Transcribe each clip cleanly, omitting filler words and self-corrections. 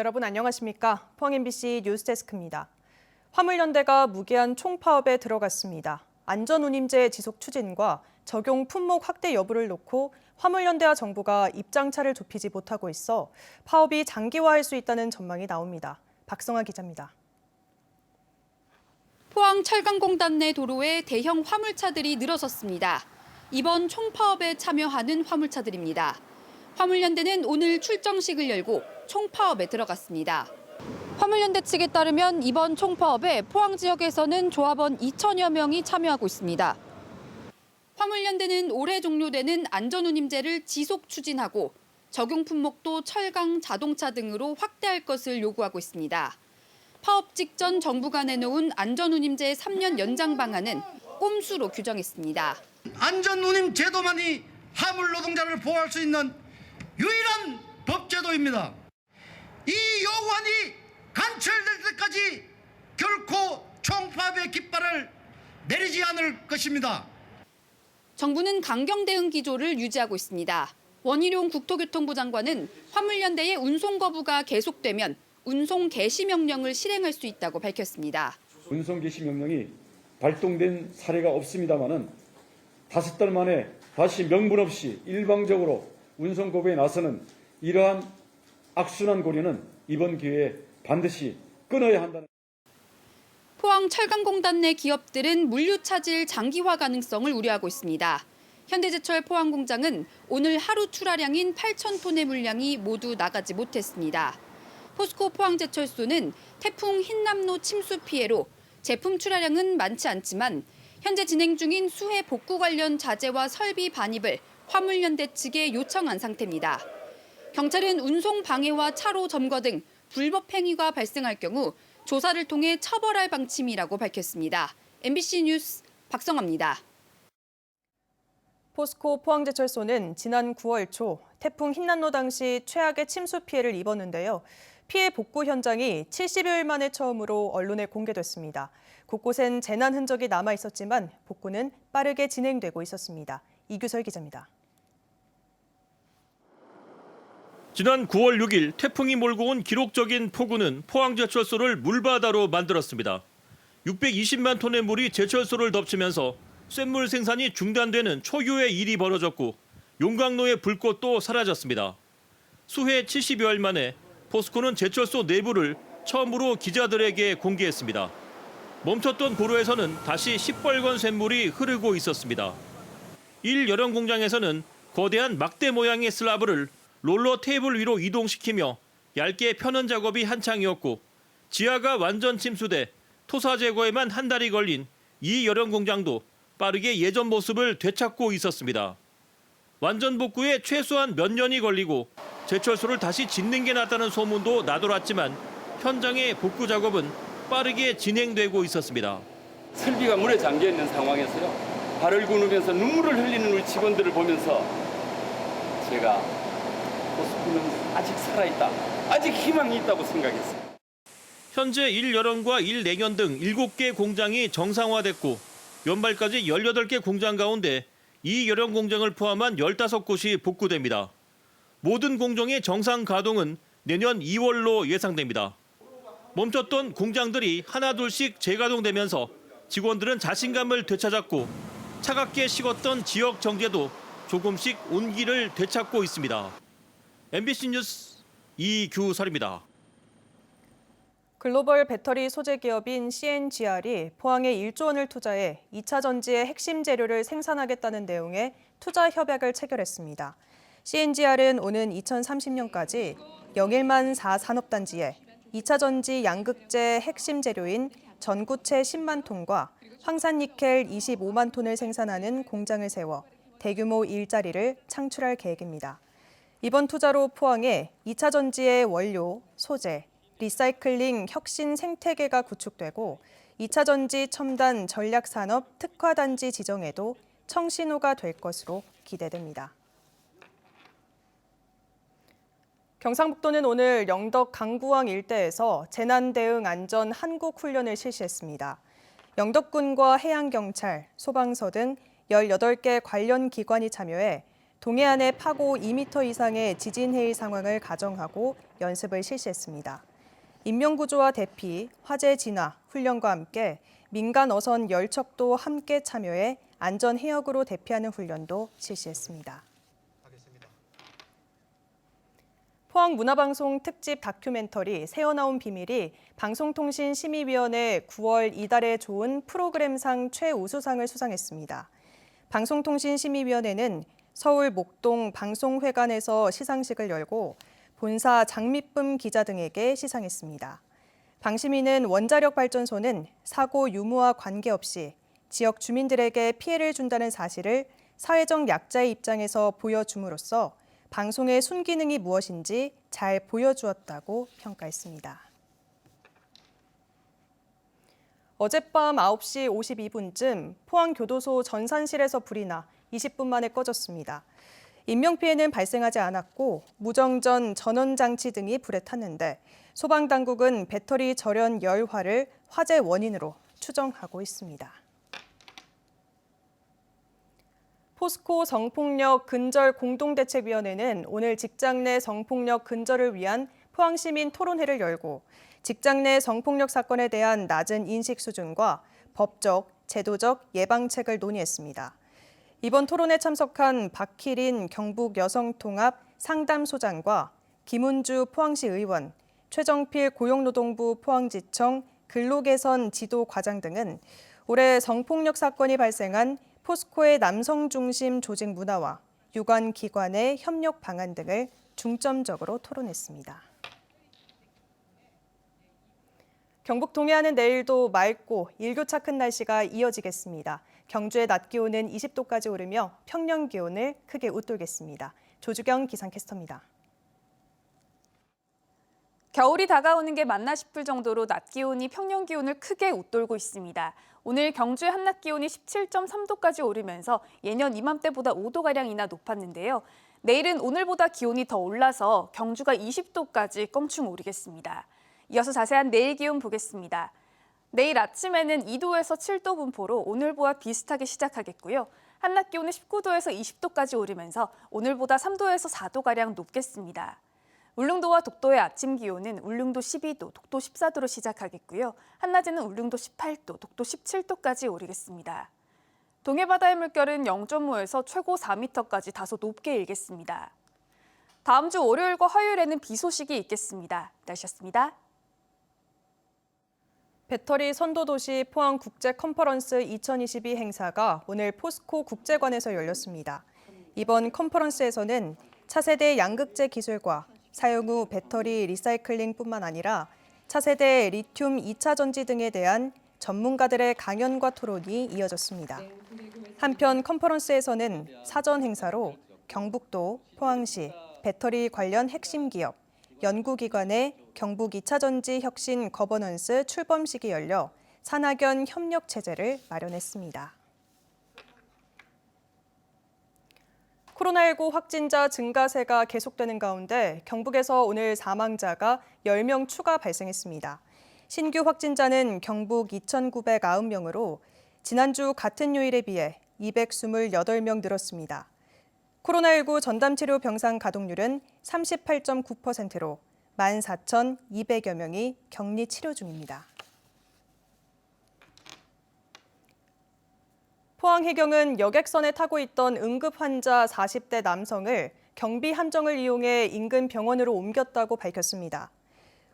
여러분 안녕하십니까? 포항 MBC 뉴스데스크입니다. 화물연대가 무기한 총파업에 들어갔습니다. 안전운임제 지속 추진과 적용 품목 확대 여부를 놓고 화물연대와 정부가 입장차를 좁히지 못하고 있어 파업이 장기화할 수 있다는 전망이 나옵니다. 박성아 기자입니다. 포항 철강공단 내 도로에 대형 화물차들이 늘어섰습니다. 이번 총파업에 참여하는 화물차들입니다. 화물연대는 오늘 출정식을 열고 총파업에 들어갔습니다. 화물연대 측에 따르면 이번 총파업에 포항 지역에서는 조합원 2천여 명이 참여하고 있습니다. 화물연대는 올해 종료되는 안전운임제를 지속 추진하고 적용 품목도 철강, 자동차 등으로 확대할 것을 요구하고 있습니다. 파업 직전 정부가 내놓은 안전운임제 3년 연장 방안은 꼼수로 규정했습니다. 안전운임 제도만이 화물 노동자를 보호할 수 있는 유일한 법제도입니다. 이 요구안이 간철될 때까지 결코 총파업의 깃발을 내리지 않을 것입니다. 정부는 강경 대응 기조를 유지하고 있습니다. 원희룡 국토교통부 장관은 화물연대의 운송 거부가 계속되면 운송 개시 명령을 실행할 수 있다고 밝혔습니다. 운송 개시 명령이 발동된 사례가 없습니다마는 5달 만에 다시 명분 없이 일방적으로 운송 거부에 나서는 이러한 악순환 고리는 이번 기회에 반드시 끊어야 한다는. 포항 철강공단 내 기업들은 물류 차질 장기화 가능성을 우려하고 있습니다. 현대제철 포항공장은 오늘 하루 출하량인 8,000톤의 물량이 모두 나가지 못했습니다. 포스코 포항제철소는 태풍 흰남노 침수 피해로 제품 출하량은 많지 않지만 현재 진행 중인 수해 복구 관련 자재와 설비 반입을 화물연대 측에 요청한 상태입니다. 경찰은 운송 방해와 차로 점거 등 불법 행위가 발생할 경우 조사를 통해 처벌할 방침이라고 밝혔습니다. MBC 뉴스 박성아입니다. 포스코 포항제철소는 지난 9월 초 태풍 흰난로 당시 최악의 침수 피해를 입었는데요. 피해 복구 현장이 70여일 만에 처음으로 언론에 공개됐습니다. 곳곳엔 재난 흔적이 남아 있었지만 복구는 빠르게 진행되고 있었습니다. 이규설 기자입니다. 지난 9월 6일 태풍이 몰고 온 기록적인 폭우는 포항제철소를 물바다로 만들었습니다. 620만 톤의 물이 제철소를 덮치면서 쇳물 생산이 중단되는 초유의 일이 벌어졌고 용광로의 불꽃도 사라졌습니다. 수해 70여일 만에 포스코는 제철소 내부를 처음으로 기자들에게 공개했습니다. 멈췄던 도로에서는 다시 시뻘건 쇳물이 흐르고 있었습니다. 1열형 공장에서는 거대한 막대 모양의 슬라브를 롤러 테이블 위로 이동시키며 얇게 펴는 작업이 한창이었고 지하가 완전 침수돼 토사 제거에만 한 달이 걸린 2열형 공장도 빠르게 예전 모습을 되찾고 있었습니다. 완전 복구에 최소한 몇 년이 걸리고 제철소를 다시 짓는 게 낫다는 소문도 나돌았지만 현장의 복구 작업은 빠르게 진행되고 있었습니다. 설비가 물에 잠겨 있는 상황에서요. 발을 구르면서 눈물을 흘리는 우리 직원들을 보면서 제가 포스코는 아직 살아있다. 아직 희망이 있다고 생각했어요. 현재 1열형과 1내년 등 7개 공장이 정상화됐고 연말까지 18개 공장 가운데 2열형 공장을 포함한 15곳이 복구됩니다. 모든 공정의 정상 가동은 내년 2월로 예상됩니다. 멈췄던 공장들이 하나둘씩 재가동되면서 직원들은 자신감을 되찾았고 차갑게 식었던 지역 정제도 조금씩 온기를 되찾고 있습니다. MBC 뉴스 이규설입니다. 글로벌 배터리 소재 기업인 CNGR이 포항에 1조 원을 투자해 2차 전지의 핵심 재료를 생산하겠다는 내용의 투자 협약을 체결했습니다. CNGR은 오는 2030년까지 영일만 4산업단지에 2차 전지 양극재 핵심 재료인 전구체 10만 톤과 황산니켈 25만 톤을 생산하는 공장을 세워 대규모 일자리를 창출할 계획입니다. 이번 투자로 포항에 2차 전지의 원료, 소재, 리사이클링 혁신 생태계가 구축되고 2차 전지 첨단 전략산업 특화단지 지정에도 청신호가 될 것으로 기대됩니다. 경상북도는 오늘 영덕 강구항 일대에서 재난대응 안전 한국 훈련을 실시했습니다. 영덕군과 해양경찰, 소방서 등 18개 관련 기관이 참여해 동해안의 파고 2m 이상의 지진 해일 상황을 가정하고 연습을 실시했습니다. 인명구조와 대피, 화재 진화, 훈련과 함께 민간 어선 10척도 함께 참여해 안전 해역으로 대피하는 훈련도 실시했습니다. 포항문화방송 특집 다큐멘터리 새어나온 비밀이 방송통신심의위원회 9월 이달에 좋은 프로그램상 최우수상을 수상했습니다. 방송통신심의위원회는 서울 목동 방송회관에서 시상식을 열고 본사 장미쁨 기자 등에게 시상했습니다. 방심위는 원자력 발전소는 사고 유무와 관계없이 지역 주민들에게 피해를 준다는 사실을 사회적 약자의 입장에서 보여줌으로써 방송의 순기능이 무엇인지 잘 보여주었다고 평가했습니다. 어젯밤 9시 52분쯤 포항교도소 전산실에서 불이 나 20분 만에 꺼졌습니다. 인명피해는 발생하지 않았고 무정전 전원장치 등이 불에 탔는데 소방당국은 배터리 절연 열화를 화재 원인으로 추정하고 있습니다. 포스코 성폭력 근절 공동대책위원회는 오늘 직장 내 성폭력 근절을 위한 포항시민 토론회를 열고 직장 내 성폭력 사건에 대한 낮은 인식 수준과 법적, 제도적 예방책을 논의했습니다. 이번 토론에 참석한 박희린 경북여성통합 상담소장과 김은주 포항시 의원, 최정필 고용노동부 포항지청 근로개선 지도과장 등은 올해 성폭력 사건이 발생한 포스코의 남성 중심 조직 문화와 유관 기관의 협력 방안 등을 중점적으로 토론했습니다. 경북 동해안은 내일도 맑고 일교차 큰 날씨가 이어지겠습니다. 경주의 낮 기온은 20도까지 오르며 평년 기온을 크게 웃돌겠습니다. 조주경 기상캐스터입니다. 겨울이 다가오는 게 맞나 싶을 정도로 낮 기온이 평년 기온을 크게 웃돌고 있습니다. 오늘 경주의 한낮 기온이 17.3도까지 오르면서 예년 이맘때보다 5도가량이나 높았는데요. 내일은 오늘보다 기온이 더 올라서 경주가 20도까지 껑충 오르겠습니다. 이어서 자세한 내일 기온 보겠습니다. 내일 아침에는 2도에서 7도 분포로 오늘보다 비슷하게 시작하겠고요. 한낮 기온은 19도에서 20도까지 오르면서 오늘보다 3도에서 4도가량 높겠습니다. 울릉도와 독도의 아침 기온은 울릉도 12도, 독도 14도로 시작하겠고요. 한낮에는 울릉도 18도, 독도 17도까지 오르겠습니다. 동해바다의 물결은 0.5에서 최고 4m까지 다소 높게 일겠습니다. 다음 주 월요일과 화요일에는 비 소식이 있겠습니다. 날씨였습니다. 배터리 선도도시 포항국제컨퍼런스 2022 행사가 오늘 포스코 국제관에서 열렸습니다. 이번 컨퍼런스에서는 차세대 양극재 기술과 사용 후 배터리 리사이클링뿐만 아니라 차세대 리튬 2차 전지 등에 대한 전문가들의 강연과 토론이 이어졌습니다. 한편 컨퍼런스에서는 사전 행사로 경북도, 포항시, 배터리 관련 핵심 기업, 연구기관의 경북 2차 전지 혁신 거버넌스 출범식이 열려 산학연 협력 체제를 마련했습니다. 코로나19 확진자 증가세가 계속되는 가운데 경북에서 오늘 사망자가 10명 추가 발생했습니다. 신규 확진자는 경북 2,990명으로 지난주 같은 요일에 비해 228명 늘었습니다. 코로나19 전담치료 병상 가동률은 38.9%로 14,200여 명이 격리 치료 중입니다. 포항해경은 여객선에 타고 있던 응급 환자 40대 남성을 경비 함정을 이용해 인근 병원으로 옮겼다고 밝혔습니다.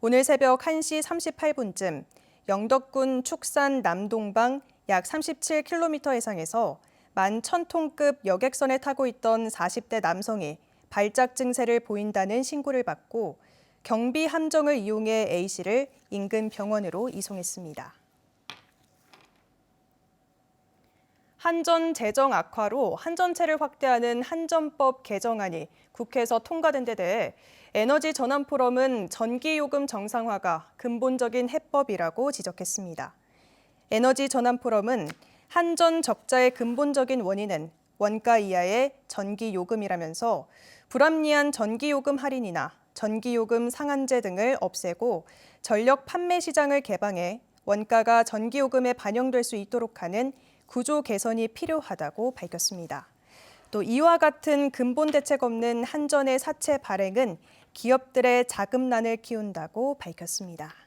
오늘 새벽 1시 38분쯤 영덕군 축산 남동방 약 37km 해상에서 11,000톤급 여객선에 타고 있던 40대 남성이 발작 증세를 보인다는 신고를 받고 경비 함정을 이용해 A씨를 인근 병원으로 이송했습니다. 한전 재정 악화로 한전채를 확대하는 한전법 개정안이 국회에서 통과된 데 대해 에너지전환포럼은 전기요금 정상화가 근본적인 해법이라고 지적했습니다. 에너지전환포럼은 한전 적자의 근본적인 원인은 원가 이하의 전기요금이라면서 불합리한 전기요금 할인이나 전기요금 상한제 등을 없애고 전력 판매 시장을 개방해 원가가 전기요금에 반영될 수 있도록 하는 구조 개선이 필요하다고 밝혔습니다. 또 이와 같은 근본 대책 없는 한전의 사채 발행은 기업들의 자금난을 키운다고 밝혔습니다.